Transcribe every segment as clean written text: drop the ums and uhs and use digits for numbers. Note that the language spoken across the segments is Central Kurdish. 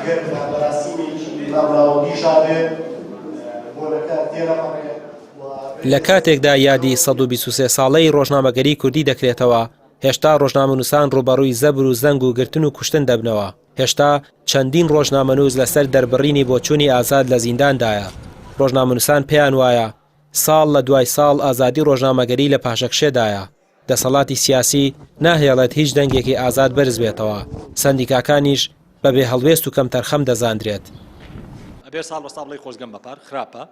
ئەگەر بەراسیمێکی ناوناوەندیشا بێت بۆنەکە تێرەپەڕێ. لە کاتێکدا یادی 123 ساڵەی ڕۆژنامەگەری کوردی دەکرێتەوە، هێشتا ڕۆژنامەنووسان ڕوبەڕووی زەبر و زەنگ و گرتن و کوشتن دەبنەوە. هێشتا چەندین ڕۆژنامەنووس لەسەر دەربڕینی بۆچوونی ئازاد لە زینداندایە. ڕۆژنامەنووسان پێیان وایە ساڵ لە دوای ساڵ ئازادی ڕۆژنامەگەری لە پاشەکشێدایە. دەسەڵاتی سیاسی ناهێڵێت هیچ دەنگێکی ئازاد بەرز بێتەوە. سەندیکاکانیش بەبێ هەڵوێست و کەم تەرخەم دەزاندرێت. ئەبێ ساڵ بە ساڵی خۆزگەم بەپار خراپە.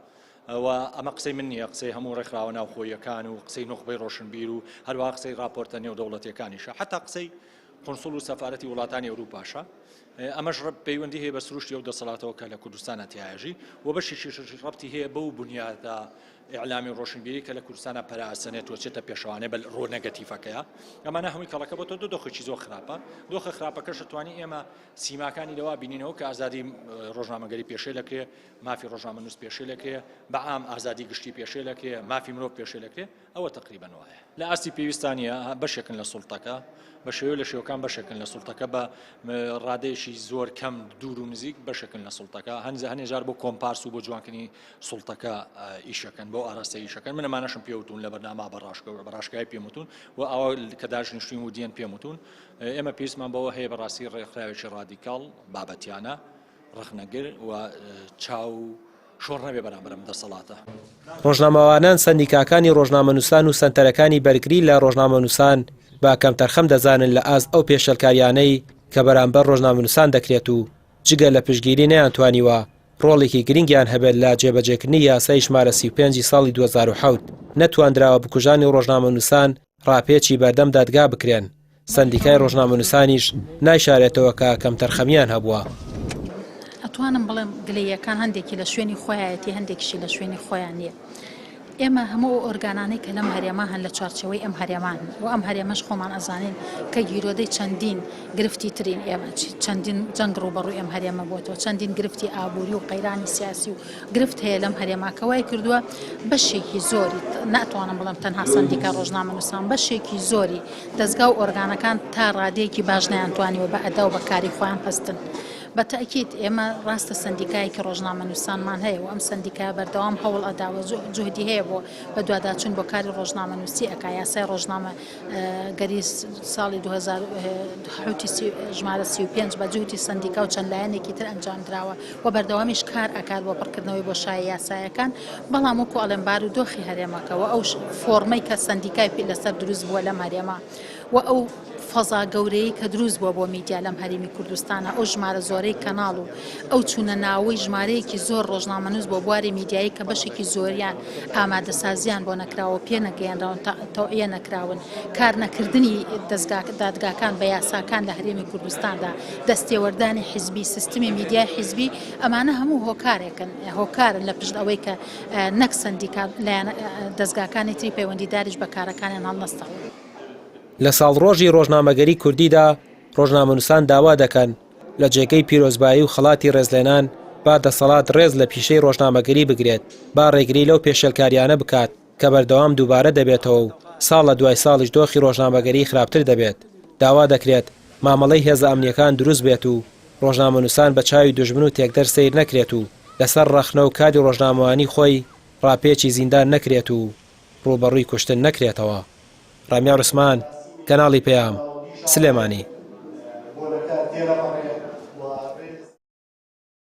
و ئەمە قسەی من نییە، قسەی هەموو ڕێکخراوە ناوخۆیەکان و قسەی نوخبەی ڕۆشنبیر و هەروە قسەی راپۆرتە نێودەوڵەتیەکانیشە، حتا قسەی قۆنسوڵ و سەفارەتی وڵاتانی ئەوروپاشە. ئەمەش پەیوەندی هەیە بە سروشتی و دەسەڵاتەوە کە لە کوردستانە تیاژی و بەشێکی ڕەبتی هەیە بەو بنیادە ئیعلامی ڕۆشنبیری کە لە کوردستانە پەراسەنێت وچێتە پێشەوانێ بە ڕۆ نەگەتیفەکەیە. ئەمانە هەمووی کەڵەکە بۆ تۆ دۆخێکی زۆر خراپە. دۆخە خراپەکەش دەتوانین ئێمە سیماکانی لەوا بینینەوە کە ئازادی ڕۆژنامەگەری پێشێ لەکرێ، مافی ڕۆژنامەنووس پێشێ لەکرێ، بەعام ئازادی گشتی پێشێ لەکرێ، مافی مرۆڤ پێشێ لەکرێ. ئەوە تقریبەن وایە. لە ئاستی پێویستانیە بەشێکن لە سوڵتەکە، بە شێوە لە شێوەکان بەشێکن لە سوڵتەکە، بە ڕادەیەشی زۆر کەم دوور و نزیک بەشێکن لە سوڵتەکە. هەنێجار بۆ کۆمپارس و بۆ جوانکردنی سوڵتەکە ئیشەکەن، بۆ ئاراستەی ئیشەکەن. منەمانەشم پێوتون لە بەرنامە بەڕاشکایی پێموتون و ئەوە کە داژنیشتوین و دیێن پێموتون. ئێمە پێویستمان بەوە هەیە بەڕاستی ڕێکخراوێکی ڕادیکاڵ بابەتیانە ڕخنەگر و چاو شۆڕ نەبێ بەرامبەر ئەم دەسەڵاتە. ڕۆژنامەوانان سەندیکاکانی ڕۆژنامەنووسان و سەنتەرەکانی بەرگری لە ڕۆژنامەنووسان با کەم تەرخەم دەزانن لە ئاست ئەو پێشەلکاریانەی کە بەرامبەر ڕۆژنامەنووسان دەکرێت و جگە لە پشگیری نەیانتوانیوە ڕۆڵێکی گرنگیان هەبێت لە جێبەجێکردنی یاسای ژمارە 35 ساڵی 2007 نەتواندراوە بکوژانی ڕۆژنامەنووسان ڕاپێکی بەردەم دادگا بکرێن. سەندیکای ڕۆژنامەنووسانیش نایشارێتەوە کە کەم تەرخەمیان هەبووە. ئەتوانم بڵێم گلەیەکان هەندێکی لە شوێنی خۆیەتی، هەندێکیشی لە شوێنی خۆیان نییە. ئێمە هەموو ئۆرگانانەی کە لەم هەرێما هەن لە چارچەوەی ئەم هەرێمان و ئەم هەرێمەش خۆمان ئەزانین کە گیرۆدەی چەندین گرفتی ترین ئێمە چەندین جەنگ ڕوبەڕووی ئەم هەرێمە بۆتەوە، چەندین گرفتی ئابووری و قەیرانی سیاسی و گرفت هەیە لەم هەرێماکەوای کردووە بەشێکی زۆری، ناتوانم بڵم تەنها سەندیکا ڕۆژنامەنووسان، بەشێکی زۆری دەستگا و ئۆرگانەکان تا ڕادەیەکی باش نەیانتوانیوە بە ئەدا و بەکاری خۆیان هەستن. بەتەکیید ئێمە ڕاستە سەندیکایەکی ڕۆژنامەنووسانمان هەیە و ئەم سەندیکا بەردەوام هەوڵ ئەداوە جوهدی هەیە بۆ بە دواداچوون بۆ کاری ڕۆژنامەنووسی ئەکا یاسای ڕۆژنامەگەری ساڵی 2010 ژمارە 35 بە جوهدی سەندیکا و چەند لایەنێکی تر ئەنجامدراوە و بەردەوامیش کار ئەکات بۆ پڕکردنەوەی بۆ شایە یاسایەکان. بەڵام وەکو ئەڵێمبار و دۆخی هەرێمەکەەوە ئەو فۆرمەی کە سەندیکای لەسەر دروست بووە لەم هەرێما و ئەو فەزا گەورەی کە دروست بووە بۆ میدیا لەم هەرێمی کوردستانە، ئەو ژمارە زۆرەی کەناڵ و ئەو چوونە ناوەی ژمارەیەکی زۆر ڕۆژنامەنووس بۆ بواری میدیایی کە بەشێکی زۆریان ئامادەسازیان بۆ نەکراوە پێ نەگەیەنراون تەوعیە نەکراون، کار نەکردنی دادگاکان بە یاساکان لە هەرێمی کوردستاندا، دەستێوەردانی حیزبی، سیستمی میدیای حیزبی، ئەمانە هەموو هۆکارێکن، هۆکارن لە پشت ئەوەی کە نەک سەندیکا لایەن دەستگاکانی تری پەیوەندیداریش بە کارەکانیان هەڵنەستەوە. لە ساڵڕۆژی ڕۆژنامەگەری کوردیدا ڕۆژنامەنووسان داوا دەکەن لە جێگەی پیرۆزبایی و خەڵاتی ڕێزلێنان با دەسەڵات ڕێز لە پیشەی ڕۆژنامەگەری بگرێت، با ڕێگری لەو پێشەلکاریانە بکات کە بەردەوام دووبارە دەبێتەوە و ساڵ لە دوای ساڵیش دۆخی ڕۆژنامەگەری خراپتر دەبێت. داوا دەکرێت مامەڵەی هێزە ئەمنیەکان دروست بێت و ڕۆژنامەنووسان بە چاوی دوژمن و تێکدەر سیر نەکرێت و لەسەر ڕەخنە و کاری ڕۆژنامەوانی خۆی ڕاپێکی زیندان نەکرێت و ڕوبەڕووی کوشتن نەکرێتەوە. ڕامیا عوسمان، کەناڵی پەیام، سلێمانی.